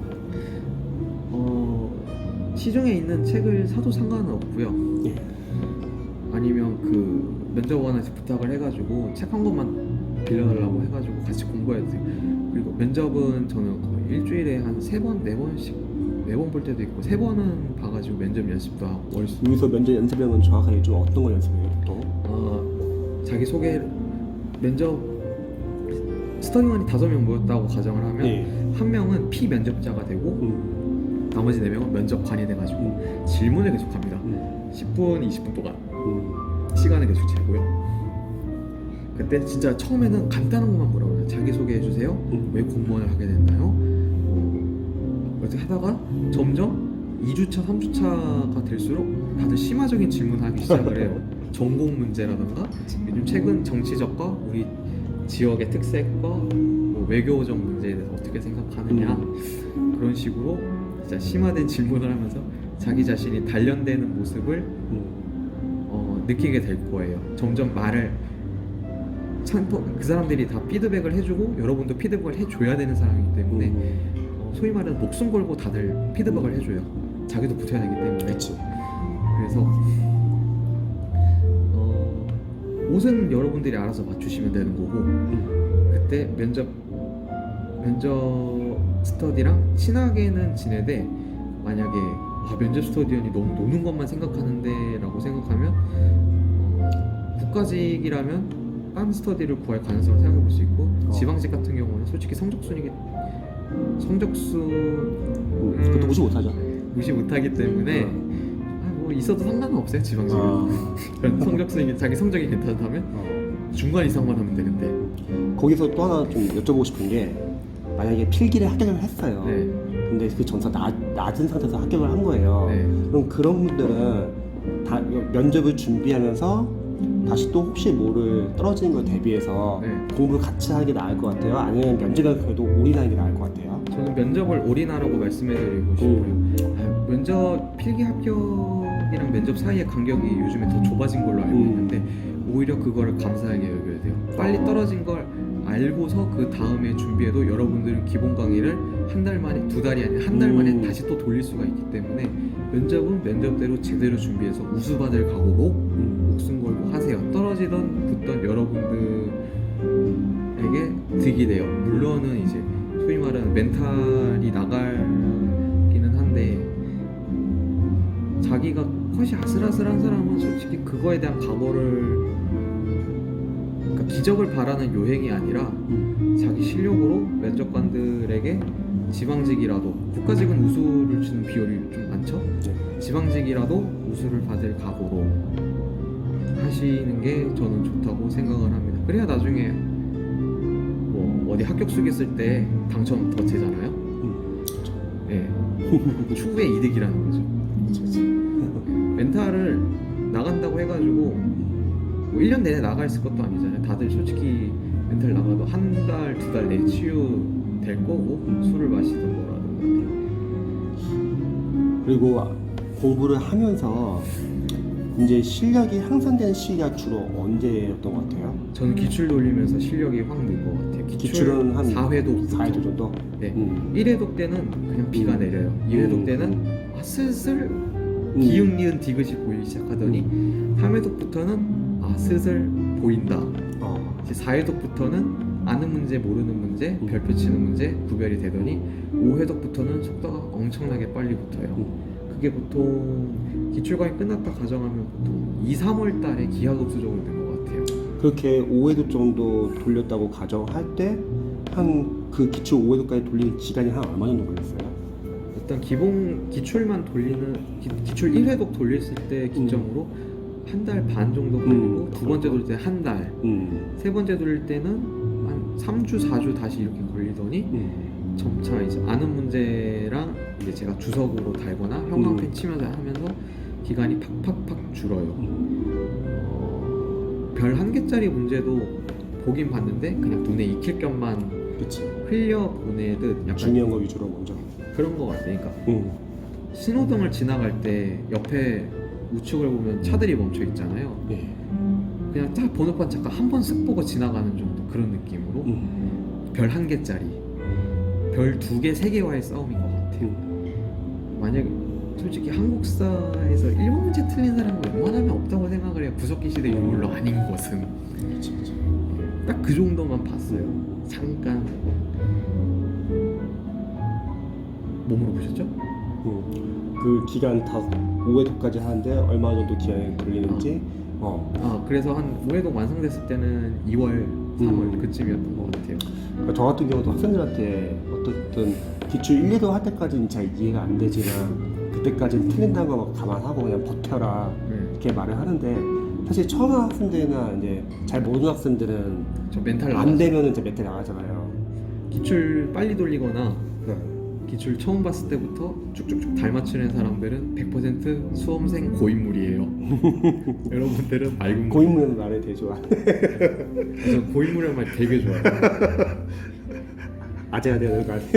시중에 있는 책을 사도 상관은 없고요. 예. 아니면 그 면접원한테 부탁을 해가지고 책 한 권만 빌려달라고 해가지고 같이 공부해야 돼요. 그리고 면접은 저는 거의 일주일에 한 3번, 4번씩 매번 볼 때도 있고 3번은 봐가지고 면접 연습도 하고 여기서 면접 연습하면 정확하게 좀 어떤 걸 연습해요, 보통? 자기소개 면접 스터디원이 5명 모였다고 가정을 하면 한 명은 피면접자가 되고 나머지 4명은 면접관이 돼가지고 질문을 계속합니다. 10분, 20분 동안 시간을 계속 재고요. 그때 진짜 처음에는 간단한 것만 물어봐요. 자기소개해주세요. 왜 공무원을 하게 됐나요? 그렇게 하다가 점점 2주차, 3주차가 될수록 다들 심화적인 질문을 하기 시작을 해요. 전공 문제라던가 요즘 최근 정치적과 우리 지역의 특색과 뭐 외교적 문제에 대해서 어떻게 생각하느냐 그런 식으로 진짜 심화된 질문을 하면서 자기 자신이 단련되는 모습을 느끼게 될 거예요. 점점 말을 그 사람들이 다 피드백을 해주고 여러분도 피드백을 해줘야 되는 사람이기 때문에 소위 말하는 목숨 걸고 다들 피드백을 해줘요. 자기도 붙어야 되기 때문에. 그렇지. 그래서 옷은 여러분들이 알아서 맞추시면 되는 거고 그때 면접 스터디랑 친하게는 지내되 만약에 면접 스터디언이 너무 노는 것만 생각하는데 라고 생각하면 국가직이라면 딴 스터디를 구할 가능성을 생각해 볼 수 있고 지방직 같은 경우는 솔직히 성적수 그것도 무시 못하죠. 무시 못하기 때문에 뭐 있어도 상관은 없어요. 지방직은 성적순위 자기 성적이 괜찮다면 중간 이상만 하면 되는데 거기서 또 하나 좀 여쭤보고 싶은 게 만약에 필기를 합격을 했어요. 네. 근데 그 점수가 낮은 상태에서 합격을 한 거예요. 네. 그럼 그런 분들은 다 면접을 준비하면서 다시 또 혹시 모를 떨어지는 걸 대비해서 공부를 같이 하는 게 나을 것 같아요? 아니면 면접에 그래도 올인하는 게 나을 것 같아요? 저는 면접을 올인하라고 말씀해드리고 싶어요. 면접 필기 합격이랑 면접 사이의 간격이 요즘에 더 좁아진 걸로 알고 있는데 오히려 그거를 감사하게 여겨야 돼요. 빨리 떨어진 걸 알고서 그 다음에 준비해도 여러분들은 기본 강의를 한 달 만에, 2달이 아니라 한 달 만에 다시 또 돌릴 수가 있기 때문에 면접은 면접대로 제대로 준비해서 우수받을 각오로 목숨 걸고 하세요. 떨어지던 붙던 여러분들에게 득이 돼요. 물론은 이제 소위 말하는 멘탈이 나가기는 한데 자기가 컷이 아슬아슬한 사람은 솔직히 그거에 대한 각오를 그러니까 기적을 바라는 요행이 아니라 자기 실력으로 면접관들에게 지방직이라도 국가직은 우수를 주는 비율이 좀 많죠. 네. 지방직이라도 우수를 받을 각오로 하시는 게 저는 좋다고 생각을 합니다. 그래야 나중에 뭐 어디 합격 수기했을 때 당첨 더 되잖아요. 네. 추후에 이득이라는 거죠. 멘탈을 나간다고 해가지고 뭐 1년 내내 나가 있을 것도 아니잖아요. 다들 솔직히 멘탈 나가도 한 달, 두 달 내에 치유될 거고 술을 마시든 뭐라든. 그리고 공부를 하면서 이제 실력이 향상되는 시기가 주로 언제였던 것 같아요? 저는 기출 돌리면서 실력이 확 는 것 같아요. 기출은 한 4회독 4회독 정도? 네. 1회독 때는 그냥 비가 내려요. 2회독 때는 슬슬 기흥 니은 디귿이 보이기 시작하더니 3회독부터는 슬슬 보인다. 이제 4회독부터는 아는 문제 모르는 문제 별표 치는 문제 구별이 되더니 5회독부터는 속도가 엄청나게 빨리 붙어요. 그게 보통 기출과정이 끝났다 가정하면 보통 2, 3월 달에 기하급수적으로 된 것 같아요. 그렇게 5회독 정도 돌렸다고 가정할 때 한 그 기출 5회독까지 돌리는 기간이 한 얼마 정도 걸렸어요? 일단 기본 기출만 돌리는 기출 1회독 돌렸을 때 기점으로 한 달 반 정도 걸리고 두 번째 돌릴 때 한 달, 세 번째 돌릴 때는 한 3주, 4주 다시 이렇게 걸리더니 점차 이제 아는 문제랑 이제 제가 주석으로 달거나 형광펜 치면서 하면서 기간이 팍팍팍 줄어요. 별 한 개짜리 문제도 보긴 봤는데 그냥 눈에 익힐 겸만 그치. 흘려 보내듯 약간 중요한 거 위주로 먼저. 그런 거 같아요. 그러니까 신호등을 지나갈 때 옆에 우측을 보면 차들이 멈춰 있잖아요. 네. 그냥 딱 번호판 잠깐 한 번 쓱 보고 지나가는 정도 그런 느낌으로 별 한 개짜리, 별 두 개, 세 개와의 싸움인 것 같아요. 만약 솔직히 한국사에서 일본 문제 틀린 사람은 웬만하면 없다고 생각을 해요. 구석기 시대 유물로 아닌 것은. 딱 그 정도만 봤어요. 잠깐. 뭐 물어보셨죠? 그 기간 다 5회독까지 하는데 얼마 정도 기간이 걸리는지. 그래서 한 5회독 완성됐을 때는 2월, 3월 그쯤이었던 것 같아요. 그러니까 저 같은 경우도 학생들한테 어떻든 기출 1, 2도 할 때까지는 잘 이해가 안 되지만 그때까지는 틀린다는 거 감안하고 그냥 버텨라 이렇게 말을 하는데 사실 처음 학생들이나 이제 잘 모르는 학생들은 저 멘탈 안 되면은 이제 멘탈 나가잖아요. 기출 빨리 돌리거나 네. 기출 처음 봤을 때부터 쭉쭉쭉 달 맞추는 사람들은 100% 수험생 고인물이에요. 여러분들은 맑은 고인물은 말을 되게 좋아. 저 고인물이란 말 되게 좋아해요. 아재가 되는 거 아니에요?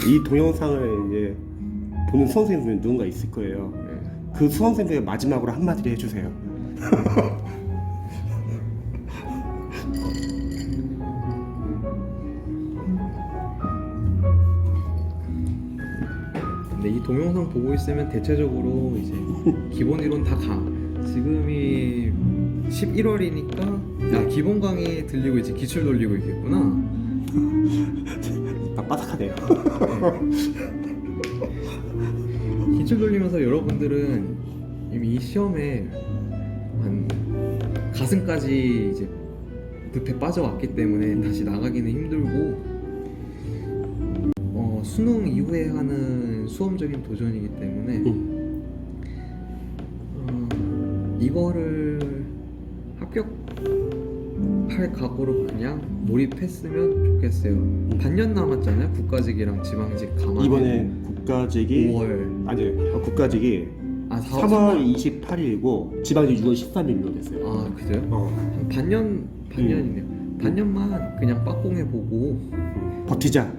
이 동영상을 이제 보는 수험생분이 누군가 있을 거예요. 그 수험생분이 마지막으로 한마디를 해주세요. 근데 이 동영상 보고 있으면 대체적으로 이제 기본 이론 다 지금이 11월이니까 기본 강의 들리고 이제 기출 돌리고 있겠구나. 바삭하네요. 기출 돌리면서 여러분들은 이미 이 시험에 한 가슴까지 이제 늪에 빠져왔기 때문에 다시 나가기는 힘들고 수능 이후에 하는 수험적인 도전이기 때문에 이거를 합격할 각오로 그냥 몰입했으면 좋겠어요. 반년 남았잖아요. 국가직이랑 지방직 감안해. 이번에 국가직이 5월 국가직이 3월 28일이고 지방직 6월 13일로 됐어요. 그래요? 한 반년이네요. 반년만 그냥 빡공해 보고 버티자.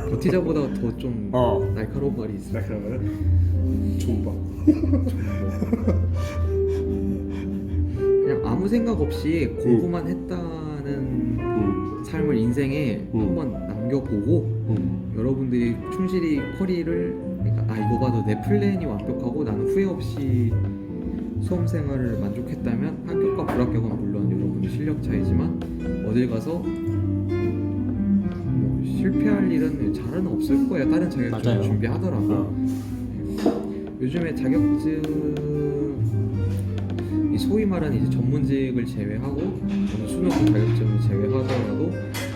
버티자보다 더 좀 날카로운 말이 있어요. 존버. 그냥 아무 생각 없이 공부만 했다는 삶을 인생에 한번 남겨보고 여러분들이 충실히 커리를 그러니까 이거 봐도 내 플랜이 완벽하고 나는 후회 없이 수험 생활을 만족했다면 합격과 불합격은 물론 여러분의 실력 차이지만 어딜 가서 뭐 실패할 일은 잘은 없을 거예요. 다른 자격증 맞아요. 준비하더라도. 요즘에 자격증 이 소위 말하는 이제 전문직을 제외하고 어느 수능급 자격증을 제외하더라도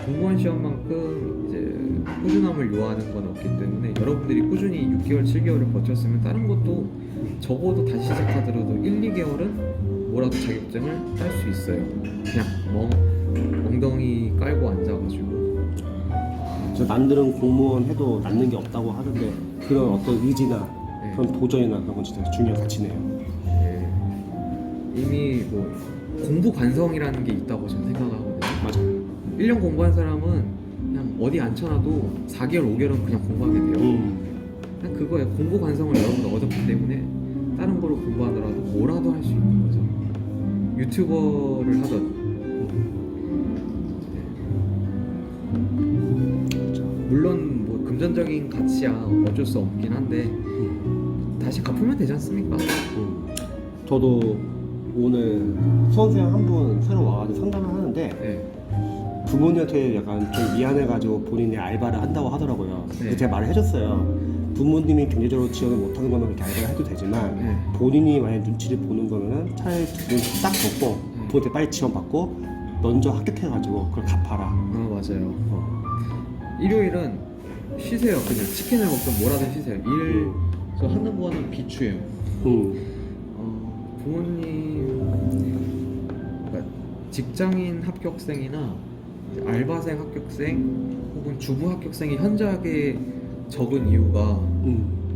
공무원 시험만큼 이제 꾸준함을 요하는 건 없기 때문에 여러분들이 꾸준히 6개월, 7개월을 버텼으면 다른 것도 적어도 다시 시작하더라도 1, 2개월은 뭐라도 자격증을 딸 수 있어요. 그냥 엉덩이 깔고 앉아가지고. 저 남들은 공무원 해도 남는 게 없다고 하던데 그런 어떤 의지나 네. 그런 도전이나 그런 건 진짜 중요한 가치네요. 네. 이미 뭐 공부 관성이라는 게 있다고 저는 생각하거든요. 맞아. 1년 공부한 사람은 그냥 어디 앉혀놔도 4개월, 5개월은 그냥 공부하게 돼요. 그냥 그거에 공부 관성을 여러분 얻었기 때문에 다른 거로 공부하더라도 뭐라도 할 수 있는 거죠. 유튜버를 하던 물론 뭐 금전적인 가치야 어쩔 수 없긴 한데 다시 갚으면 되지 않습니까? 저도 오늘 수험생 한 분 새로 와가지고 상담을 하는데 네. 부모님한테 약간 좀 미안해가지고 본인이 알바를 한다고 하더라고요. 네. 그래서 제가 말을 해줬어요. 부모님이 경제적으로 지원을 못하는 거면 그렇게 알바를 해도 되지만 네. 본인이 만약 눈치를 보는 거면은 차라리 눈딱 보고 부모한테 빨리 지원받고 먼저 합격해가지고 그걸 갚아라. 아 맞아요. 일요일은 쉬세요. 그냥 치킨을 먹든 뭐라든 쉬세요. 일 저 하는 거는 비추예요. 부모님 그러니까 직장인 합격생이나 알바생 합격생 혹은 주부 합격생이 현저하게 적은 이유가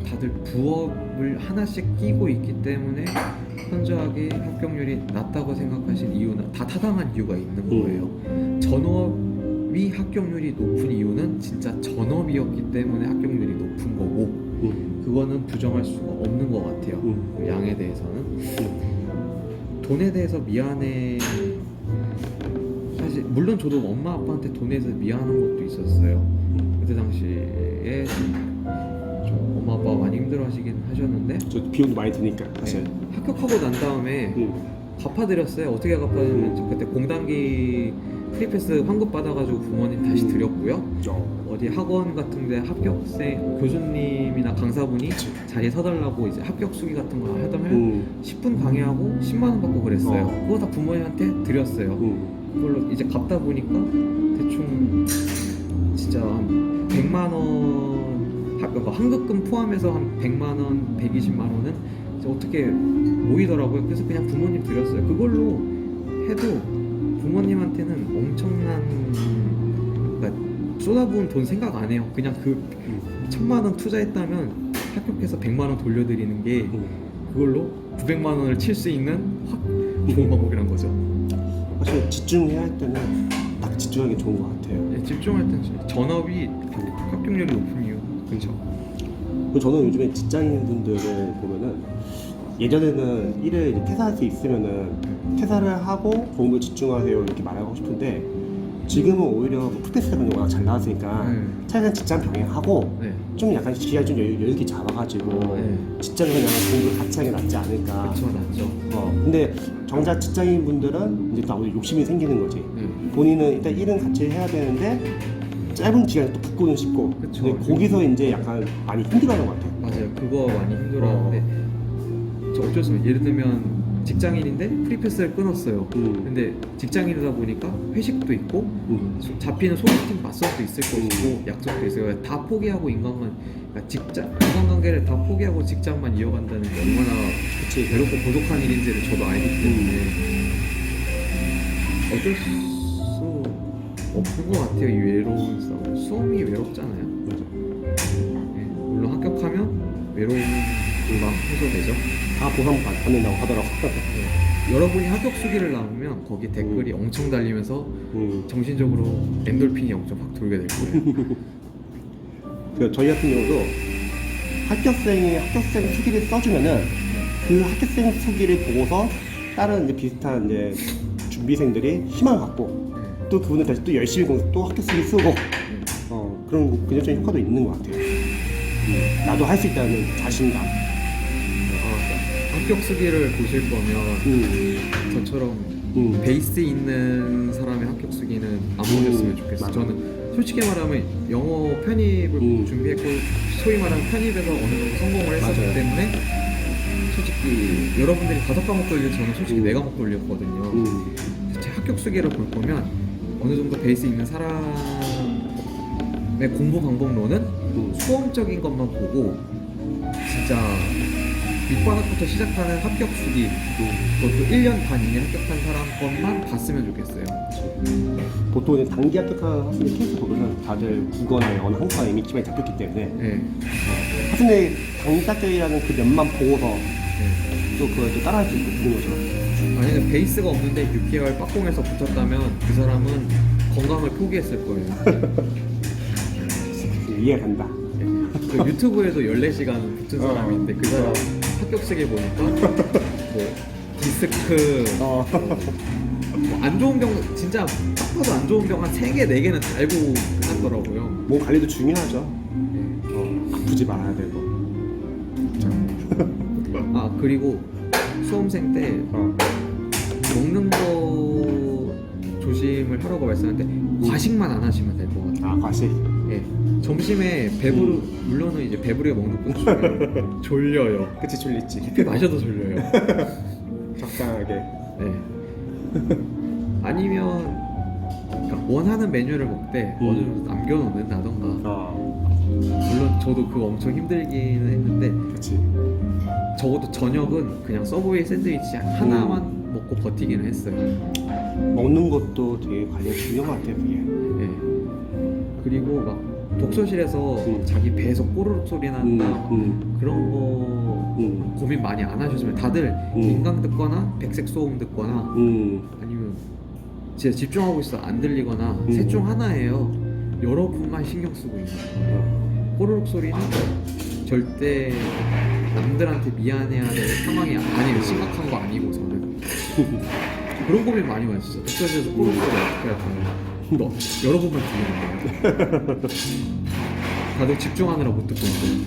다들 부업을 하나씩 끼고 있기 때문에 현저하게 합격률이 낮다고 생각하신 이유는 다 타당한 이유가 있는 거예요. 전업이 합격률이 높은 이유는 진짜 전업이었기 때문에 합격률이 높은 거고 그거는 부정할 수가 없는 것 같아요. 그 양에 대해서는. 돈에 대해서 미안해. 사실 물론 저도 엄마 아빠한테 돈에 대해서 미안한 것도 있었어요. 그때 당시에 좀 엄마 아빠가 많이 힘들어하시긴 하셨는데 저 비용도 많이 드니까 사실. 합격하고 난 다음에 갚아드렸어요. 어떻게 갚아드렸냐면 저 그때 공단기 프리패스 환급 받아가지고 부모님 다시 드렸고요. 어디 학원 같은데 합격생 교수님이나 강사분이 자리에 서달라고 이제 합격 수기 같은 거 하다면 10분 강의하고 10만 원 받고 그랬어요. 그거 다 부모님한테 드렸어요. 그걸로 이제 갚다 보니까 대충 진짜 한 100만 원 환급금 포함해서 한 100만 원, 120만 원은 이제 어떻게 모이더라고요. 그래서 그냥 부모님 드렸어요. 그걸로 해도 부모님한테는 엄청난 그러니까 쏟아부은 돈 생각 안 해요. 그냥 그 1000만 원 투자했다면 합격해서 100만 원 돌려드리는 게 그걸로 900만 원을 칠 수 있는 확 좋은 방법이란 거죠. 사실 집중해야 할 때는 딱 집중하기 좋은 것 같아요. 네, 집중할 때는 전업이 합격률이 높은 이유. 그렇죠. 그리고 저는 요즘에 직장인분들을 보면은 예전에는 일을 이제 퇴사할 수 있으면은 퇴사를 하고 공부에 집중하세요 이렇게 말하고 싶은데 지금은 오히려 뭐 풀테스트 같은 게 워낙 잘 나왔으니까 차라리 직장 병행하고 네. 좀 약간 시야 좀 여유있게 잡아가지고 네. 직장을 그냥 공부를 같이 하는 게 낫지 않을까. 그렇죠, 맞죠. 근데 정작 직장인 분들은 이제 또 아무래도 욕심이 생기는 거지. 본인은 일단 일은 같이 해야 되는데 짧은 기간에 또 붙고는 싶고. 그쵸. 근데 거기서 이제 약간 많이 힘들어하는 것 같아요. 맞아요. 그거 많이 힘들어하는데 저 어쩔 수 없어요. 예를 들면 직장인인데 프리패스를 끊었어요. 근데 직장인이다 보니까 회식도 있고 잡히는 소개팅 맞선도 있을 것이고 약속도 있어요. 다 포기하고 그러니까 직장 인간관계를 다 포기하고 직장만 이어간다는 게 얼마나 외롭고 고독한 일인지를 저도 알기 때문에 어쩔 수 없는 것 같아요. 이 외로운 싸움. 수험이 외롭잖아요. 네, 물론 합격하면 외로움이 금방 해소되죠. 다 보상받는다고 하더라고. 여러분이 합격 수기를 나오면 거기 댓글이 엄청 달리면서 정신적으로 엔돌핀이 엄청 확 돌게 될 거예요. 그 저희 같은 경우도 합격생이 합격생 수기를 써주면은 그 합격생 수기를 보고서 다른 이제 비슷한 이제 준비생들이 희망을 갖고 또 그분은 다시 또 열심히 공부 또 합격 수기 쓰고 그런 긍정적인 효과도 있는 것 같아요. 나도 할 수 있다는 자신감. 합격 수기를 보실 거면 저처럼 베이스 있는 사람의 합격 수기는 안 보셨으면 좋겠어요. 맞아. 저는 솔직히 말하면 영어 편입을 준비했고 소위 말하는 편입에서 어느 정도 성공을 했었기 맞아요. 때문에 솔직히 여러분들이 5과목 돌리고 저는 솔직히 4과목 돌렸거든요. 제 합격 수기를 볼 거면 어느 정도 베이스 있는 사람의 공부 방법론은 수험적인 것만 보고 진짜 밑바닥부터 시작하는 합격 수기 그것도 1년 반 이내 합격한 사람 것만 봤으면 좋겠어요. 보통 이제 단기 합격한 학생들 케이스 보면은 다들 국어나 영어나 한국어가 이미 기반이 잡혔기 때문에 네. 학생들이 단기 합격이라는 그 면만 보고서 네. 또 그걸 또 따라할 수 있는 거죠. 만약에 베이스가 없는데 6개월 빡공에서 붙었다면 그 사람은 건강을 포기했을 거예요. 이해가 간다. 그 유튜브에도 14시간 붙은 사람이 있는데 그 사람 합격식에 보니까 뭐 디스크 어. 뭐 안 좋은 병 진짜 딱 봐도 안 좋은 병 한 3개, 4개는 다 알고 끝났더라고요. 몸 관리도 중요하죠. 네. 아프지 말아야 되고. 아 그리고 수험생 때 먹는 거 조심을 하라고 말씀하는데 과식만 안 하시면 될 것 같아요. 아, 과식. 예. 점심에 배부르 물론은 이제 배부르게 먹는 것도 중요해요. 졸려요. 그치, 졸리지. 커피 마셔도 졸려요. 적당하게. 네. 아니면 그러니까 원하는 메뉴를 먹되 어느 정도 남겨놓는다던가. 물론 저도 그거 엄청 힘들기는 했는데 그치. 적어도 저녁은 그냥 서브웨이 샌드위치 하나만 먹고 버티기는 했어요. 먹는 것도 되게 관리가 중요한 것 같아요, 그게. 예. 그리고 막 독서실에서 자기 배에서 꼬르륵 소리 난다 그런 거 고민 많이 안 하셨으면 다들 인강 듣거나 백색 소음 듣거나 아니면 진짜 집중하고 있어 안 들리거나 셋 중 하나예요. 여러분만 신경 쓰고 있는 거예요. 꼬르륵 소리는 절대 남들한테 미안해야 될 상황이 아니에요. 심각한 거 아니고 저는 그런 고민 많이 많이 진짜 독서실에서 꼬르륵 소리 어떻게 할까요? 너 여러분만 들리는 거예요. 다들 집중하느라 못 듣고 있어요.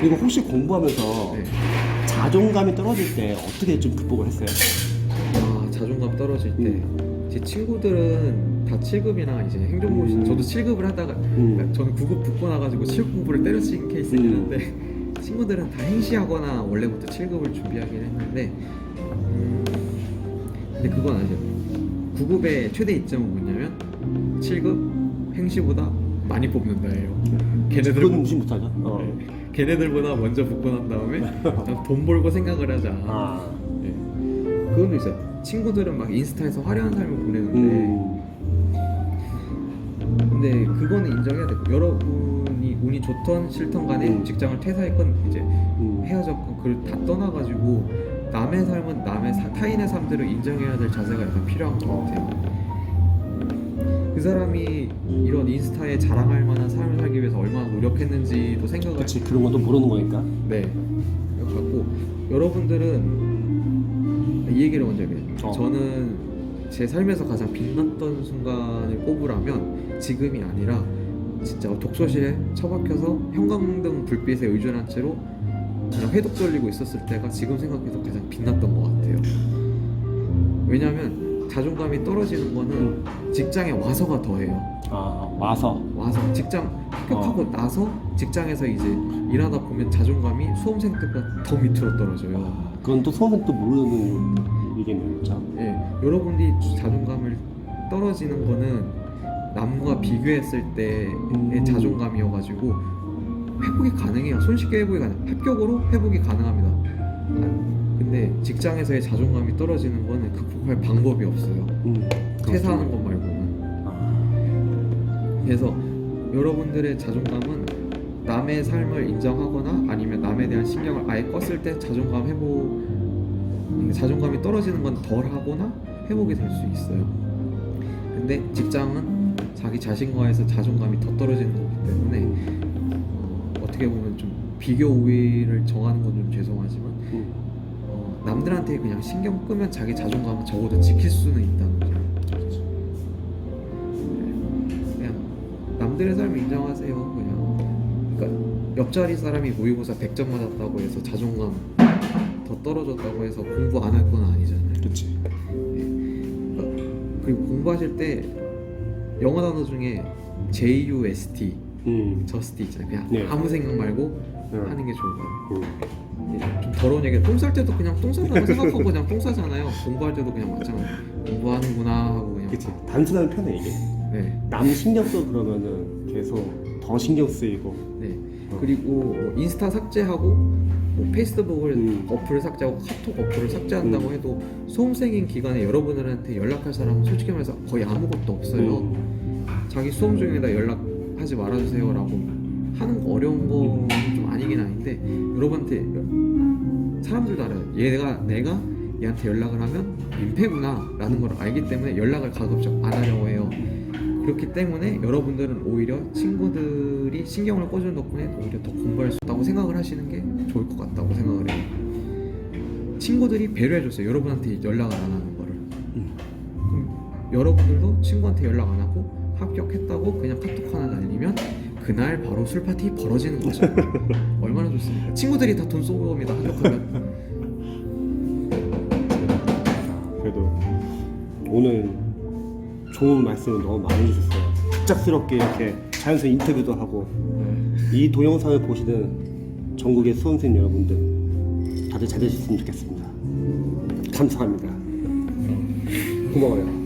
그리고 혹시 공부하면서 네. 자존감이 떨어질 때 어떻게 좀 극복을 했어요? 아 자존감 떨어질 때 제 친구들은 다 7급이나 이제 행정고시 저도 7급을 하다가 그러니까 저는 9급 붙고 나가지고 7급 공부를 때려친 케이스긴 한데 친구들은 다 행시하거나 원래부터 7급을 준비하긴 했는데 근데 그건 아니죠. 9급의 최대 이점은 뭐냐면 7급 행시보다 많이 뽑는다예요. 그건 무시 못하죠. 걔네들보다 먼저 붙고 난 다음에 돈 벌고 생각을 하자. 네. 그건 있어요. 친구들은 막 인스타에서 화려한 삶을 보내는데 근데 그거는 인정해야 되고 여러분이 운이 좋던 싫던 간에 직장을 퇴사했건 이제 헤어졌건 그걸 다 떠나가지고 남의 삶은 타인의 삶들을 인정해야 될 자세가 약간 필요한 것 같아요. 그 사람이 이런 인스타에 자랑할 만한 삶을 살기 위해서 얼마나 노력했는지도 생각을 그치, 그런 것도 모르는 거니까. 네. 그래갖고 여러분들은 이 얘기를 먼저 해요. 저는 제 삶에서 가장 빛났던 순간을 꼽으라면 지금이 아니라 진짜 독서실에 처박혀서 형광등 불빛에 의존한 채로 그냥 회독 돌리고 있었을 때가 지금 생각해서 가장 빛났던 것 같아요. 왜냐하면 자존감이 떨어지는 거는 직장에 와서가 더해요. 와서 직장 합격하고 나서 직장에서 이제 일하다 보면 자존감이 수험생 때보다 더 밑으로 떨어져요. 그건 또 수험생 또 모르는 얘기네요, 진짜. 예, 여러분들이 자존감을 떨어지는 거는 남과 비교했을 때의 자존감이어가지고 회복이 가능해요. 손쉽게 회복이 가능. 합격으로 회복이 가능합니다. 근데 직장에서의 자존감이 떨어지는 거는 극복할 방법이 없어요. 퇴사하는 것 말고는. 그래서 여러분들의 자존감은 남의 삶을 인정하거나 아니면 남에 대한 신경을 아예 껐을 때 자존감이 떨어지는 건 덜 하거나 회복이 될 수 있어요. 근데 직장은 자기 자신과에서 자존감이 더 떨어지는 거기 때문에 어떻게 보면 좀 비교 우위를 정하는 건 좀 죄송하지만 남들한테 그냥 신경 끄면 자기 자존감은 적어도 지킬 수는 있다는 거죠. 그냥 남들의 삶을 인정하세요. 그냥 그러니까 옆자리 사람이 모의고사 100점 맞았다고 해서 자존감 더 떨어졌다고 해서 공부 안 할 건 아니잖아요. 그렇지. 그리고 공부하실 때 영어 단어 중에 JUST 저스트 있잖아요. 그냥 네. 아무 생각 말고 네. 하는 게 좋을 것 같아요. 좀 더러운 얘기. 똥 쌀 때도 그냥 똥 싼다고 생각하고 그냥 똥 싸잖아요. 공부할 때도 그냥 마찬가지. 공부하는구나 하고 그냥. 그치. 단순한 편해 이게. 네. 남 신경 써 그러면은 계속 더 신경 쓰이고. 네. 그리고 뭐 인스타 삭제하고 뭐 페이스북을 어플을 삭제하고 카톡 어플을 삭제한다고 해도 수험생인 기간에 여러분들한테 연락할 사람은 솔직히 말해서 거의 아무것도 없어요. 자기 수험 중에다 연락하지 말아주세요라고 하는 거 어려운 건 좀 아니긴 아닌데 여러분한테 사람들도 알아요. 내가 얘한테 연락을 하면 민폐구나 라는 걸 알기 때문에 연락을 가급적 안 하려고 해요. 그렇기 때문에 여러분들은 오히려 친구들이 신경을 꺼주는 덕분에 오히려 더 공부할 수 있다고 생각을 하시는 게 좋을 것 같다고 생각을 해요. 친구들이 배려해줬어요. 여러분한테 연락을 안 하는 거를. 그럼 여러분들도 친구한테 연락 안 하고 합격했다고 그냥 카톡 하나 날리면 그날 바로 술 파티 벌어지는 거죠. 얼마나 좋습니까? 친구들이 다 돈 쏘고 옵니다. 합격하면. 그래도 오늘 좋은 말씀을 너무 많이 해주셨어요. 갑작스럽게 이렇게 자연스레 인터뷰도 하고 이 동영상을 보시는 전국의 수험생 여러분들 다들 잘 되셨으면 좋겠습니다. 감사합니다. 고마워요.